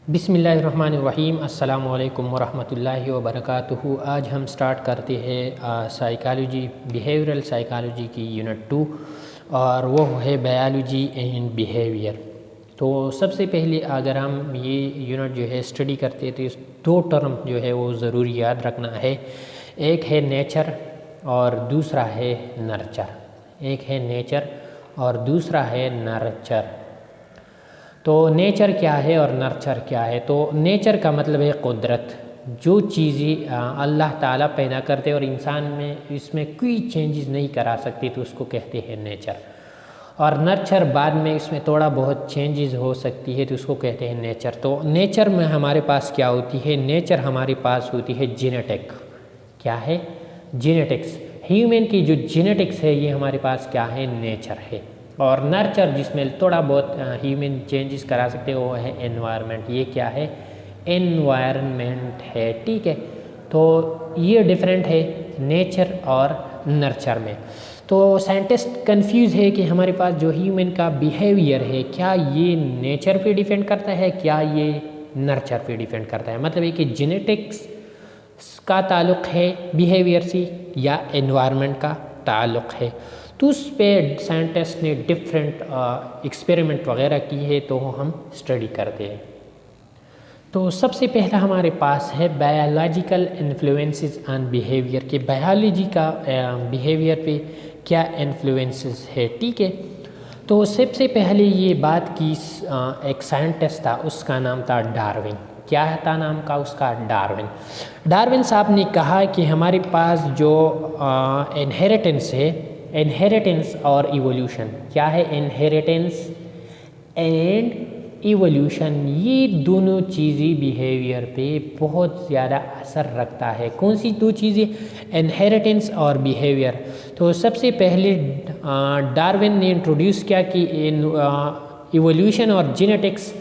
बिस्मिल्लाहिर्रहमानिर्रहीम अस्सलामु अलैकुम वरहमतुल्लाहि वबरकातुहू। आज हम स्टार्ट करते हैं साइकोलॉजी बिहेवियरल साइकोलॉजी की यूनिट 2 और वो है बायोलॉजी एंड बिहेवियर। तो सबसे पहले अगर हम ये यूनिट जो है स्टडी करते हैं तो इस दो टर्म जो है वो ज़रूर याद रखना है। एक है नेचर और दूसरा है नर्चर। एक है नेचर और दूसरा है नर्चर। तो नेचर क्या है और नर्चर क्या है? तो नेचर का मतलब है कुदरत, जो चीज़ें अल्लाह ताला पैदा करते और इंसान में इसमें कोई चेंजेस नहीं करा सकती तो उसको कहते हैं नेचर। और नर्चर बाद में इसमें थोड़ा बहुत चेंजेस हो सकती है तो उसको कहते हैं नेचर। तो नेचर में हमारे पास क्या होती है? नेचर हमारे पास होती है जेनेटिक। क्या है? जेनेटिक्स। ह्यूमन की जो जेनेटिक्स है ये हमारे पास क्या है? नेचर है। और नर्चर जिसमें थोड़ा बहुत ह्यूमन चेंजेस करा सकते हैं वो है एनवायरनमेंट। ये क्या है? एनवायरनमेंट है। ठीक है, तो ये डिफरेंट है नेचर और नर्चर में। तो साइंटिस्ट कंफ्यूज है कि हमारे पास जो ह्यूमन का बिहेवियर है क्या ये नेचर पे डिपेंड करता है, क्या ये नर्चर पे डिपेंड करता है। मतलब है कि जेनेटिक्स का ताल्लुक़ है बिहेवियर से या एनवायरनमेंट का ताल्लुक़ है। तो उस पर साइंटिस्ट ने डिफरेंट एक्सपेरिमेंट वगैरह की है तो हम स्टडी करते हैं। तो सबसे पहला हमारे पास है बायोलॉजिकल इन्फ्लुएंसेस ऑन बिहेवियर के बायोलॉजी का बिहेवियर पे क्या इन्फ्लुएंसेस है। ठीक है, तो सबसे पहले ये बात की एक साइंटिस्ट था, उसका नाम था डार्विन। क्या था नाम का उसका? डार्विन। डार्विन साहब ने कहा कि हमारे पास जो इनहेरिटेंस है, इनहेरिटेंस और इवोल्यूशन, क्या है? इनहेरिटेंस एंड इवोल्यूशन, ये दोनों चीज़ें बिहेवियर पे बहुत ज़्यादा असर रखता है। कौन सी दो चीज़ें? इनहेरिटेंस और बिहेवियर। तो सबसे पहले डार्विन ने इंट्रोड्यूस किया कि इवोल्यूशन और जेनेटिक्स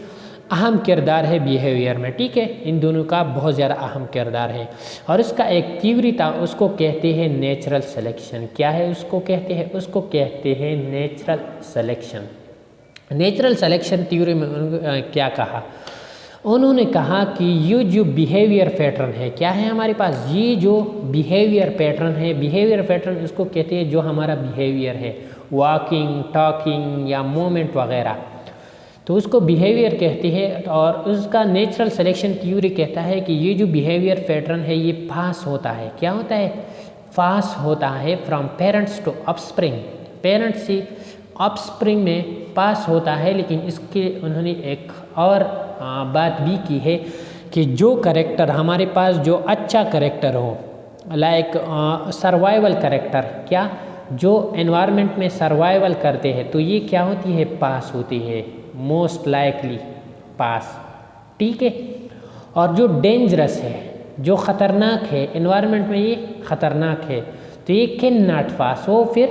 अहम किरदार है बिहेवियर में। ठीक है, इन दोनों का बहुत ज़्यादा अहम किरदार है। और उसका एक थ्योरी था, उसको कहते हैं नेचुरल सिलेक्शन। क्या है उसको कहते हैं? उसको कहते हैं natural selection. Natural selection theory में क्या कहा? उन्होंने कहा कि ये जो बिहेवियर पैटर्न है, क्या है हमारे पास? ये जो बिहेवियर पैटर्न है, बिहेवियर पैटर्न उसको कहते हैं जो हमारा बिहेवियर है, वॉकिंग, टॉकिंग या मूवमेंट वगैरह, तो उसको बिहेवियर कहते हैं। और उसका नेचुरल सिलेक्शन थ्योरी कहता है कि ये जो बिहेवियर पैटर्न है ये पास होता है। क्या होता है? पास होता है from parents to offspring, parents से ऑफस्प्रिंग में पास होता है। लेकिन इसके उन्होंने एक और बात भी की है कि जो करेक्टर हमारे पास जो अच्छा करेक्टर हो, लाइक सर्वाइवल करेक्टर, क्या जो एनवायरनमेंट में सर्वाइवल करते हैं तो ये क्या होती है? पास होती है, मोस्ट लाइकली पास। ठीक है, और जो डेंजरस है, जो ख़तरनाक है एनवायरनमेंट में, ये ख़तरनाक है तो ये कैन नॉट पास, वो फिर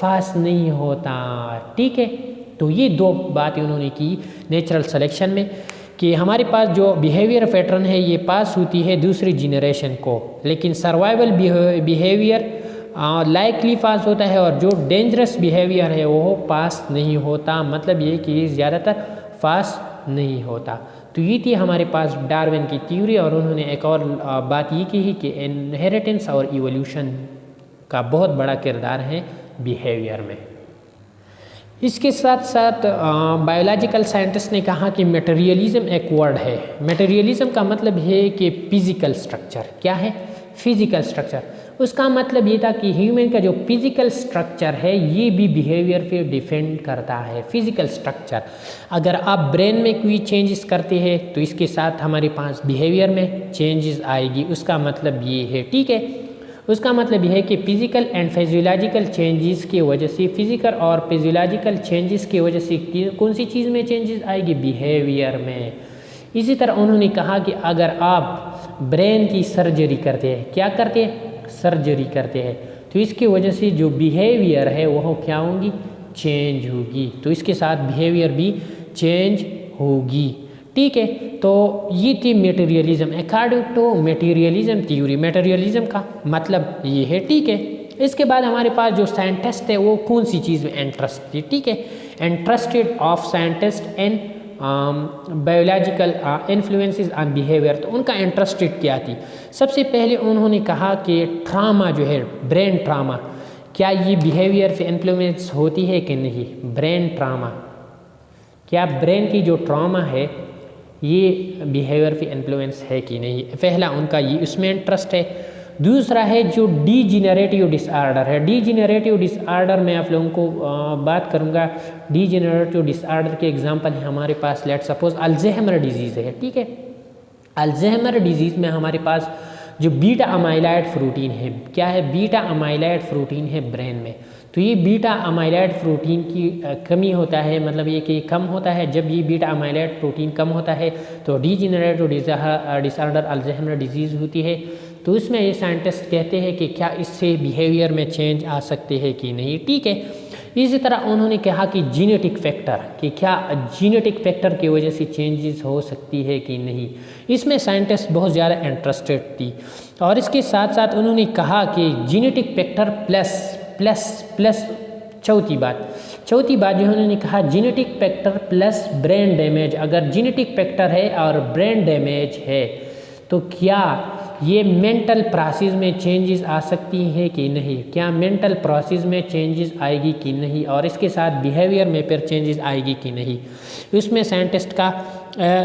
पास नहीं होता। ठीक है, तो ये दो बातें उन्होंने की नेचुरल सिलेक्शन में कि हमारे पास जो बिहेवियर पैटर्न है ये पास होती है दूसरी जनरेशन को, लेकिन सर्वाइवल बिहेवियर लाइकली पास होता है और जो डेंजरस बिहेवियर है वो पास नहीं होता। मतलब ये कि ज़्यादातर पास नहीं होता। तो ये थी हमारे पास डार्विन की थ्योरी। और उन्होंने एक और बात ये की है कि इनहेरिटेंस और इवोल्यूशन का बहुत बड़ा किरदार है बिहेवियर में। इसके साथ साथ बायोलॉजिकल साइंटिस्ट ने कहा कि मटेरियलिज्म एक वर्ड है। मटेरियलिज्म का मतलब है कि फिजिकल स्ट्रक्चर। क्या है? Physical structure. उसका मतलब ये था कि ह्यूमन का जो फिजिकल स्ट्रक्चर है ये भी बिहेवियर पे डिपेंड करता है। फिजिकल स्ट्रक्चर, अगर आप ब्रेन में कोई चेंजेस करते हैं तो इसके साथ हमारे पास बिहेवियर में चेंजेस आएगी। उसका मतलब ये है। ठीक है, उसका मतलब यह है कि फिजिकल एंड फिजियोलॉजिकल चेंजेस की वजह से, फिजिकल और फिजियोलॉजिकल चेंजेस की वजह से कौन सी चीज़ में चेंजेस आएगी? बिहेवियर में। इसी तरह उन्होंने कहा कि अगर आप ब्रेन की सर्जरी करते हैं, क्या करते हैं? सर्जरी करते हैं, तो इसकी वजह से जो बिहेवियर है वह क्या होगी? चेंज होगी। तो इसके साथ बिहेवियर भी चेंज होगी। ठीक है, तो ये थी materialism. According to materialism theory, materialism का मतलब ये है। ठीक है, इसके बाद हमारे पास जो साइंटिस्ट है वो कौन सी चीज़ में इंटरेस्ट थी? ठीक है, interested of scientist and biological influences on behaviour, तो उनका इंटरेस्टेड क्या थी। सबसे पहले उन्होंने कहा कि ट्रामा जो है, ब्रेन ट्रामा, क्या ये बिहेवियर पे इन्फ्लुएंस होती है कि नहीं। ब्रेन ट्रामा, क्या ब्रेन की जो ट्रामा है ये बिहेवियर पे इन्फ्लुएंस है कि नहीं। पहला उनका ये उसमें इंटरेस्ट है। दूसरा है जो डीजेनरेटिव डिसऑर्डर है। डीजेनरेटिव डिसऑर्डर में आप लोगों को बात करूँगा। डीजेनरेटिव डिसऑर्डर के एग्जांपल है हमारे पास, लेट सपोज अल्जाइमर डिजीज़ है, ठीक है। अल्जाइमर डिजीज़ में हमारे पास जो बीटा अमाइलॉइड प्रोटीन है, क्या है, बीटा अमाइलॉइड प्रोटीन है ब्रेन में। तो ये बीटा अमाइलॉइड प्रोटीन की कमी होता है, मतलब ये कि कम होता है। जब ये बीटा अमाइलॉइड प्रोटीन कम होता है तो डीजेनरेटिव डिसऑर्डर अल्जाइमर डिजीज़ होती है। तो इसमें ये साइंटिस्ट कहते हैं कि क्या इससे बिहेवियर में चेंज आ सकते हैं कि नहीं, ठीक है। इसी तरह उन्होंने कहा कि जीनेटिक फैक्टर, कि क्या जीनेटिक फैक्टर की वजह से चेंजेस हो सकती है कि नहीं। इसमें साइंटिस्ट बहुत ज़्यादा इंटरेस्टेड थी। और इसके साथ साथ उन्होंने कहा कि genetic factor plus plus plus चौथी बात जो उन्होंने कहा, genetic factor plus brain damage. अगर जीनेटिक फैक्टर है और ब्रेन डैमेज है तो क्या ये मेंटल प्रोसेस में चेंजेस आ सकती है कि नहीं, क्या मेंटल प्रोसेस में चेंजेस आएगी कि नहीं, और इसके साथ बिहेवियर में फिर चेंजेस आएगी कि नहीं। इसमें साइंटिस्ट का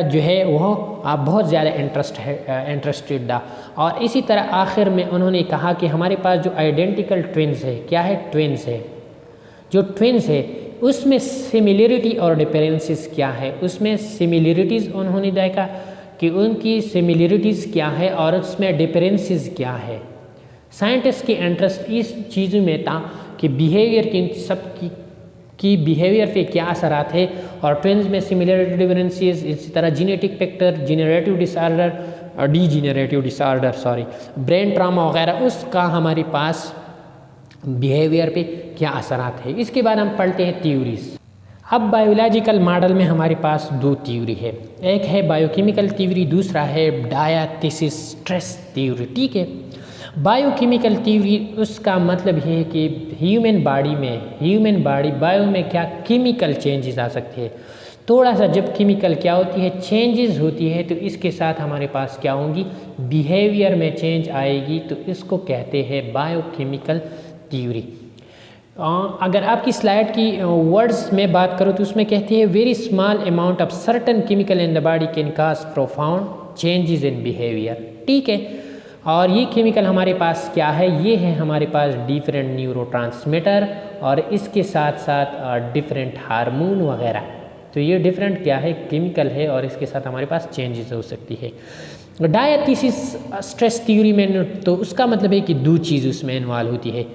जो है वो बहुत ज़्यादा इंटरेस्टेड था। और इसी तरह आखिर में उन्होंने कहा कि हमारे पास जो आइडेंटिकल ट्विन्स है, क्या है, ट्विन्स है, जो ट्विन्स है उसमें सिमिलरिटी और डिफरेंसेस क्या है। उसमें सिमिलरिटीज़ उन्होंने देखा कि उनकी सिमिलरिटीज़ क्या है और उसमें डिफरेंसेस क्या है। साइंटिस्ट की इंटरेस्ट इस चीज़ों में था कि बिहेवियर की सब की बिहेवियर पे क्या असरात है, और ट्विन्स में सिमिलरिटी डिफरेंसेस, इसी तरह जीनेटिक फैक्टर, जीनरेटिव डिसऑर्डर और डीजेनरेटिव डिसऑर्डर, ब्रेन ट्रामा वगैरह, उसका हमारे पास बिहेवियर पे क्या असरात है। इसके बाद हम पढ़ते हैं थ्योरीज। अब बायोलॉजिकल मॉडल में हमारे पास दो थ्योरी है, एक है बायोकेमिकल थ्योरी, दूसरा है डायथेसिस स्ट्रेस थ्योरी, ठीक है। बायोकेमिकल थ्योरी उसका मतलब ये है कि ह्यूमन बॉडी बायो में क्या केमिकल चेंजेस आ सकते हैं। थोड़ा सा जब केमिकल क्या होती है, चेंजेस होती है, तो इसके साथ हमारे पास क्या होंगी, बिहेवियर में चेंज आएगी। तो इसको कहते हैं बायोकेमिकल थ्योरी। अगर आपकी स्लाइड की वर्ड्स में बात करूँ तो उसमें कहते हैं very small amount of certain chemical in the body can cause profound changes in behaviour, ठीक है। और ये केमिकल हमारे पास क्या है, ये है हमारे पास डिफरेंट न्यूरोट्रांसमीटर और इसके साथ साथ डिफरेंट हार्मोन वगैरह। तो ये डिफरेंट क्या है, केमिकल है, और इसके साथ हमारे पास चेंजेस हो सकती है। डायथेसिस स्ट्रेस थ्योरी में तो उसका मतलब है कि दो चीज़ उसमें इन्वॉल्व होती है,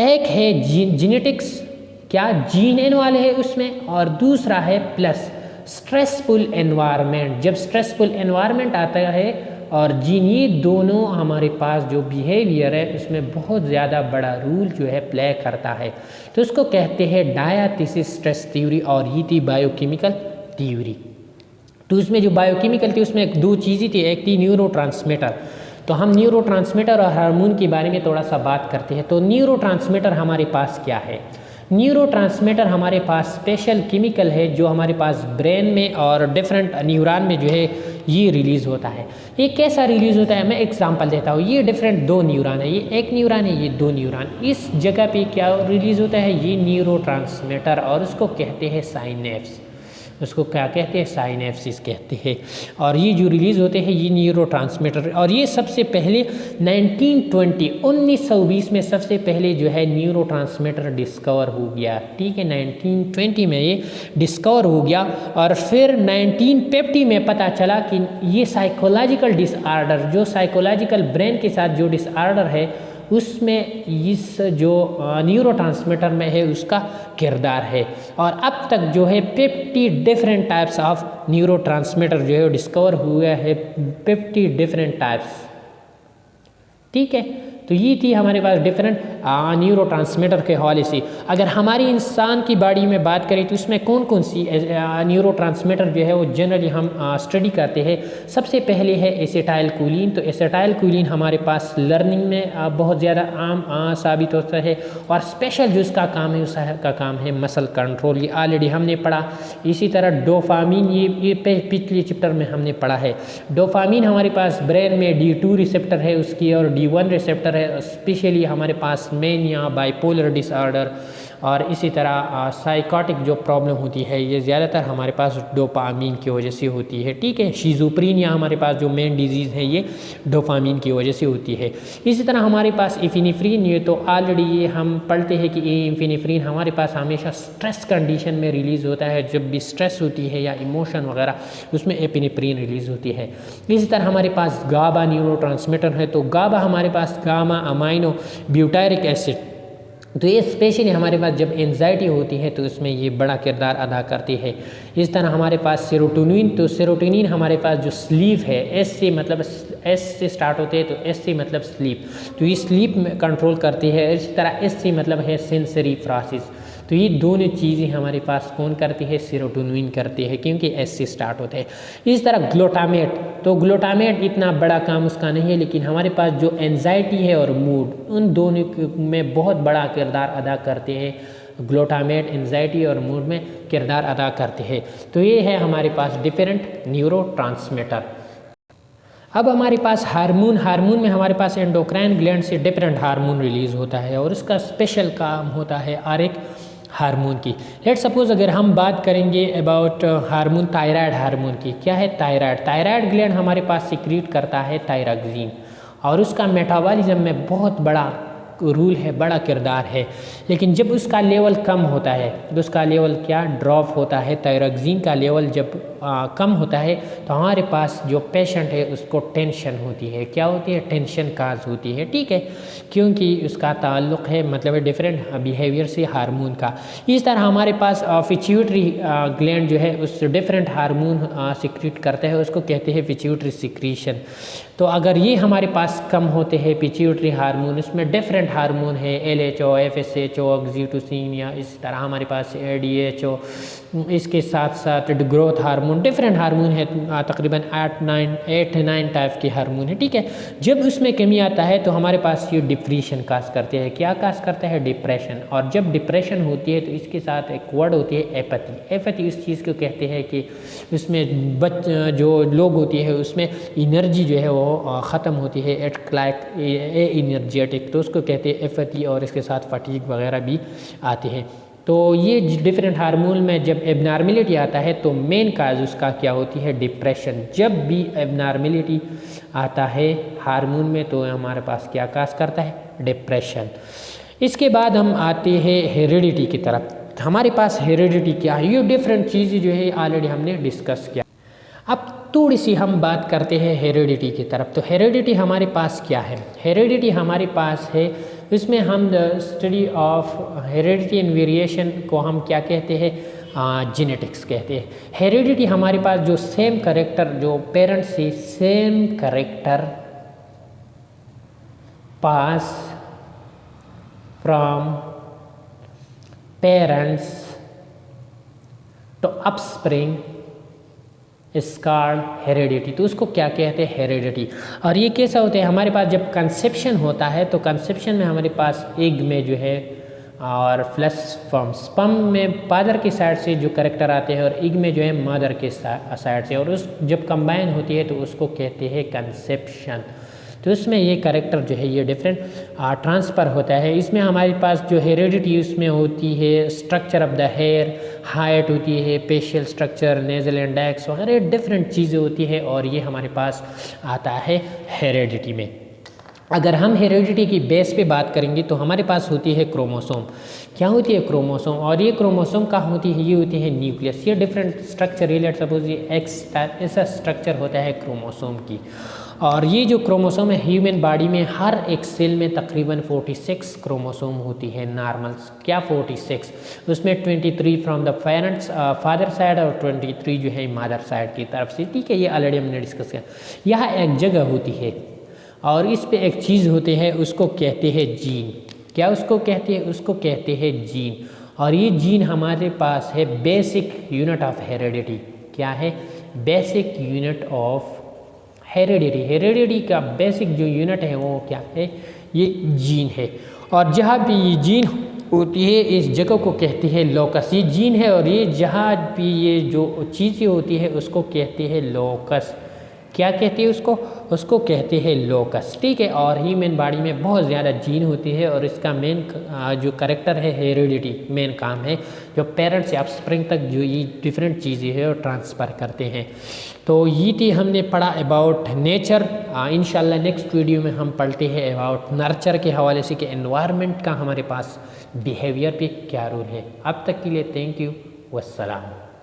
एक है जीनेटिक्स, क्या जीन इन्वॉल्व है उसमें, और दूसरा है प्लस स्ट्रेसफुल एनवायरनमेंट। जब स्ट्रेसफुल एनवायरनमेंट आता है और जीन, ये दोनों हमारे पास जो बिहेवियर है उसमें बहुत ज़्यादा बड़ा रोल जो है प्ले करता है। तो उसको कहते हैं डायथेसिस स्ट्रेस थ्योरी, और ये थी बायोकेमिकल थ्योरी। तो उसमें जो बायोकेमिकल थी उसमें दो चीज़ें थी, एक थी न्यूरोट्रांसमीटर। तो हम न्यूरोट्रांसमीटर और हार्मोन के बारे में थोड़ा सा बात करते हैं। तो न्यूरोट्रांसमीटर हमारे पास क्या है, न्यूरोट्रांसमीटर हमारे पास स्पेशल केमिकल है जो हमारे पास ब्रेन में और डिफरेंट न्यूरॉन में जो है ये रिलीज़ होता है। ये कैसा रिलीज़ होता है, मैं एग्जांपल देता हूँ। ये डिफरेंट दो न्यूरॉन है, ये एक न्यूरॉन है, ये दो न्यूरॉन। इस जगह पे क्या रिलीज़ होता है, ये न्यूरोट्रांसमीटर, और उसको कहते हैं साइनेप्स। उसको क्या कहते हैं, साइनेप्सिस कहते हैं। और ये जो रिलीज़ होते हैं ये न्यूरोट्रांसमीटर, और ये सबसे पहले 1920 में सबसे पहले जो है न्यूरोट्रांसमीटर डिस्कवर हो गया, ठीक है। 1920 में ये डिस्कवर हो गया, और फिर 1950 में पता चला कि ये साइकोलॉजिकल डिसऑर्डर, जो साइकोलॉजिकल ब्रेन के साथ जो डिसऑर्डर है उसमें इस जो न्यूरोट्रांसमीटर में है उसका किरदार है। और अब तक जो है 50 डिफरेंट टाइप्स ऑफ न्यूरोट्रांसमीटर जो है डिस्कवर हुआ है, 50 डिफरेंट टाइप्स, ठीक है। तो ये थी हमारे पास डिफरेंट न्यूरोट्रांसमीटर के हवाले से। अगर हमारी इंसान की बॉडी में बात करें तो उसमें कौन कौन सी न्यूरोट्रांसमीटर जो है वो जनरली हम स्टडी करते हैं। सबसे पहले है एसिटाइलकोलिन। तो एसिटाइलकोलिन हमारे पास लर्निंग में बहुत ज़्यादा आम साबित होता है, और स्पेशल जो इसका काम है उसका काम है मसल कंट्रोल, ये ऑलरेडी हमने पढ़ा। इसी तरह डोपामिन, ये पिछले चैप्टर में हमने पढ़ा है। डोपामिन हमारे पास ब्रेन में D2 रिसेप्टर है उसकी, और D1 रिसेप्टर है। स्पेशली हमारे पास मेनिया, बाइपोलर डिसऑर्डर और इसी तरह साइकोटिक जो प्रॉब्लम होती है ये ज़्यादातर हमारे पास डोपामिन की वजह से होती है, ठीक है। शिज़ोफ्रेनिया हमारे पास जो मेन डिजीज़ है ये डोपामिन की वजह से होती है। इसी तरह हमारे पास एपिनेफ्रिन, ये तो ऑलरेडी ये हम पढ़ते हैं कि एपिनेफ्रिन हमारे पास हमेशा स्ट्रेस कंडीशन में रिलीज़ होता है। जब भी स्ट्रेस होती है या इमोशन वगैरह उसमें एपिनेफ्रिन रिलीज़ होती है। इसी तरह हमारे पास गाबा न्यूरोट्रांसमीटर है। तो गाबा हमारे पास गामा अमाइनो ब्यूटारिक एसिड, तो ये स्पेशली हमारे पास जब एंजाइटी होती है तो उसमें ये बड़ा किरदार अदा करती है। इस तरह हमारे पास सेरोटोनिन, तो सेरोटोनिन हमारे पास जो स्लीप है, एस से स्टार्ट होते हैं, तो एस से मतलब स्लीप, तो ये स्लीप में कंट्रोल करती है। इसी तरह एस से मतलब है सेंसरी प्रोसेस, तो ये दोनों चीज़ें हमारे पास कौन करती है, सेरोटोनिन करती है, क्योंकि एस से स्टार्ट होते हैं। इस तरह ग्लूटामेट, तो ग्लूटामेट इतना बड़ा काम उसका नहीं है, लेकिन हमारे पास जो एंजाइटी है और मूड, उन दोनों में बहुत बड़ा किरदार अदा करते हैं। ग्लूटामेट एंजाइटी और मूड में किरदार अदा करते हैं। तो ये है हमारे पास डिफरेंट न्यूरोट्रांसमीटर। अब हमारे पास हार्मोन में हमारे पास एंडोक्राइन ग्लैंड से डिफरेंट हार्मोन रिलीज़ होता है, और उसका स्पेशल काम होता है हर एक हार्मोन की। लेट सपोज अगर हम बात करेंगे अबाउट हार्मोन, थायराइड हार्मोन की, क्या है थायराइड ग्लैंड हमारे पास सिक्रीट करता है थायरॉक्सिन, और उसका मेटाबॉलिज्म में बहुत बड़ा रूल है, बड़ा किरदार है। लेकिन जब उसका लेवल कम होता है तो उसका लेवल क्या ड्रॉप होता है। थायरॉक्सिन का लेवल जब कम होता है तो हमारे पास जो पेशेंट है उसको टेंशन होती है। क्या होती है, टेंशन काज होती है, ठीक है, क्योंकि उसका ताल्लुक़ है मतलब डिफरेंट बिहेवियर से हार्मोन का। इस तरह हमारे पास पिट्यूटरी ग्लैंड जो है उस डिफरेंट हार्मोन सिक्रीट करते हैं, उसको कहते हैं पिट्यूटरी सिक्रीशन। तो अगर ये हमारे पास कम होते हैं पिट्यूटरी हार्मोन, उसमें डिफरेंट हार्मोन है, LHO, FSHO, ऑक्सीटोसिन, या इस तरह हमारे पास ADHO, इसके साथ साथ ग्रोथ हार्मोन, डिफरेंट हार्मोन है, तकरीबन 8-9 टाइप के हार्मोन है, ठीक है। जब उसमें कमी आता है तो हमारे पास ये डिप्रेशन काज करते हैं। क्या काज करता है, डिप्रेशन। और जब डिप्रेशन होती है तो इसके साथ एक वर्ड होती है एपैथी। एपैथी उस चीज़ को कहते हैं कि उसमें जो लोग होती है उसमें एनर्जी जो है वो ख़त्म होती है, एट लाइक एनर्जेटिक, तो उसको कहते हैं एपैथी, और इसके साथ फटीग वगैरह भी आते हैं। तो ये डिफरेंट हार्मोन में जब एबनॉर्मेलिटी आता है तो मेन काज उसका क्या होती है, डिप्रेशन। जब भी एबनॉर्मेलिटी आता है हार्मोन में तो हमारे पास क्या काज करता है, डिप्रेशन। इसके बाद हम आते हैं हेरिडिटी की तरफ। हमारे पास हेरिडिटी क्या है, ये डिफरेंट चीज़ें जो है ऑलरेडी हमने डिस्कस किया। अब थोड़ी सी हम बात करते हैं हेरिडिटी की तरफ। तो हेरिडिटी हमारे पास क्या है, हेरिडिटी हमारे पास है, इसमें हम study of heredity and variation को हम क्या कहते हैं, जेनेटिक्स कहते हैं। हेरिडिटी हमारे पास जो सेम करेक्टर, जो पेरेंट्स से same character pass from parents to offspring is called heredity. तो उसको क्या कहते हैं, हेरिडिटी। और ये कैसा होता है, हमारे पास जब कंसेप्शन होता है तो कंसेप्शन में हमारे पास एग में जो है और प्लस स्पर्म में फादर की साइड से जो करेक्टर आते हैं, और एग में जो है मदर के साइड से, और उस जब कंबाइन होती है तो उसको कहते हैं कंसेप्शन। तो इसमें ये करेक्टर जो है ये डिफरेंट ट्रांसफ़र होता है। इसमें हमारे पास जो हेरिडिटी उसमें होती है, structure of the hair, height होती है, फेशियल स्ट्रक्चर, नेजल इंडेक्स वगैरह डिफरेंट चीज़ें होती है, और ये हमारे पास आता है हेरिडिटी में। अगर हम हेरिडिटी की बेस पे बात करेंगे तो हमारे पास होती है क्रोमोसोम। क्या होती है क्रोमोसोम, और ये क्रोमोसोम का होती है, ये होती है न्यूक्लियस। ये डिफरेंट स्ट्रक्चर, लेट सपोज ये एक्स टाइप ऐसा स्ट्रक्चर होता है क्रोमोसोम की। और ये जो क्रोमोसोम है ह्यूमन बॉडी में हर एक सेल में तकरीबन 46 क्रोमोसोम होती है नॉर्मल। क्या 46, उसमें 23 from the parents father side और 23 जो है मदर साइड की तरफ से, ठीक है। ये ऑलरेडी हमने डिस्कस किया। यह एक जगह होती है और इस पे एक चीज़ होते हैं, उसको कहते हैं जीन। क्या उसको कहते हैं? उसको कहते हैं जीन। और ये जीन हमारे पास है बेसिक यूनिट ऑफ हेरिडिटी। क्या है? Basic unit of heredity. Heredity का बेसिक जो यूनिट है वो क्या है? ये जीन है। और जहाँ भी ये जीन होती है इस जगह को कहते हैं लोकस। ये जीन है और ये जहाँ भी ये जो चीज़ें होती है उसको कहते हैं लोकस। क्या कहते हैं उसको? उसको कहते हैं लोकस। ठीक है। और ह्यूमन बॉडी में बहुत ज़्यादा जीन होती है और इसका मेन जो करेक्टर है हेरिडिटी, मेन काम है जो पेरेंट्स से ऑफस्प्रिंग तक जो ये डिफरेंट चीज़ें है वो ट्रांसफ़र करते हैं। तो ये थी हमने पढ़ा अबाउट नेचर। इंशाल्लाह नेक्स्ट वीडियो में हम पढ़ते हैं अबाउट नर्चर के हवाले से कि एनवायरनमेंट का हमारे पास बिहेवियर पे क्या रोल है। अब तक के लिए थैंक यू, वस्सलाम।